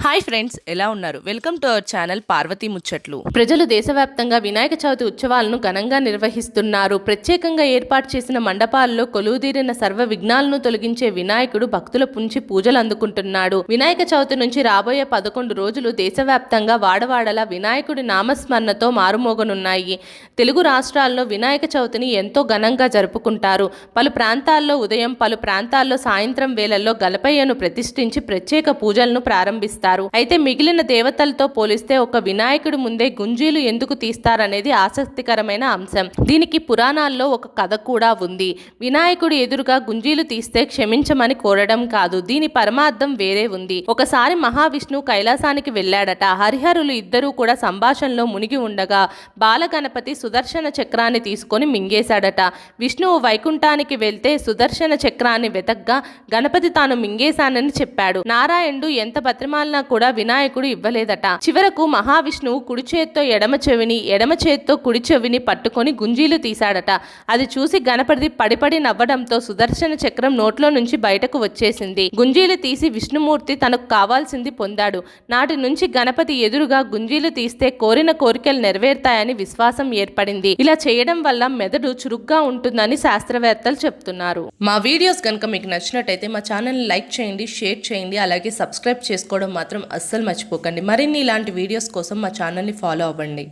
Hi friends, ఎలా ఉన్నారు? Welcome to our channel Parvati ముచ్చట్లు. ప్రజలు దేశవ్యాప్తంగా వినాయక చవితి ఉత్సవాలను ఘనంగా నిర్వహిస్తున్నారు. ప్రత్యేకంగా ఏర్పాటు చేసిన మండపాల్లో కొలువుదీరిన సర్వ విఘ్నాలను తొలగించే వినాయకుడు భక్తుల పుంచి పూజలు అందుకుంటున్నాడు. వినాయక చవితి నుంచి రాబోయే 11 రోజులు దేశవ్యాప్తంగా వాడవాడలా వినాయకుడి నామస్మరణతో మారుమోగనున్నాయి. తెలుగు రాష్ట్రాల్లో వినాయక చవితిని ఎంతో ఘనంగా జరుపుకుంటారు. పలు ప్రాంతాల్లో ఉదయం, పలు ప్రాంతాల్లో సాయంత్రం వేళల్లో గణపయ్యను ప్రతిష్ఠించి ప్రత్యేక పూజలను ప్రారంభిస్తారు. అయితే మిగిలిన దేవతలతో పోలిస్తే ఒక వినాయకుడి ముందే గుంజీలు ఎందుకు తీస్తారనేది ఆసక్తికరమైన అంశం. దీనికి పురాణాల్లో ఒక కథ కూడా ఉంది. వినాయకుడి ఎదురుగా గుంజీలు తీస్తే క్షమించమని కోరడం కాదు, దీని పరమార్థం వేరే ఉంది. ఒకసారి మహావిష్ణువు కైలాసానికి వెళ్ళాడట. హరిహరులు ఇద్దరూ కూడా సంభాషణలో మునిగి ఉండగా బాలగణపతి సుదర్శన చక్రాన్ని తీసుకొని మింగేశాడట. విష్ణువు వైకుంఠానికి వెళ్తే సుదర్శన చక్రాన్ని వెతగ్గా గణపతి తాను మింగేశానని చెప్పాడు. నారాయణుడు ఎంత బతిమాలినా కూడా వినాయకుడు ఇవ్వలేదట. చివరకు మహావిష్ణువు కుడి చేత్తో ఎడమ చెవిని, ఎడమ చేత్తో కుడి చెవిని పట్టుకొని గుంజీలు తీశాడట. అది చూసి గణపతి పడిపడి నవ్వడంతో సుదర్శన చక్రం నోట్లో నుంచి బయటకు వచ్చేసింది. గుంజీలు తీసి విష్ణుమూర్తి తనకు కావాల్సింది పొందాడు. నాటి నుంచి గణపతి ఎదురుగా గుంజీలు తీస్తే కోరిన కోరికలు నెరవేరుతాయని విశ్వాసం ఏర్పడింది. ఇలా చేయడం వల్ల మెదడు చురుగ్గా ఉంటుందని శాస్త్రవేత్తలు చెప్తున్నారు. మా వీడియోస్ కనుక మీకు నచ్చినట్టయితే మా ఛానల్ని లైక్ చేయండి, షేర్ చేయండి, అలాగే సబ్స్క్రైబ్ చేసుకోవడం మాత్రం అస్సలు మర్చిపోకండి. మరిన్ని ఇలాంటి వీడియోస్ కోసం మా ఛానల్ని ఫాలో అవ్వండి.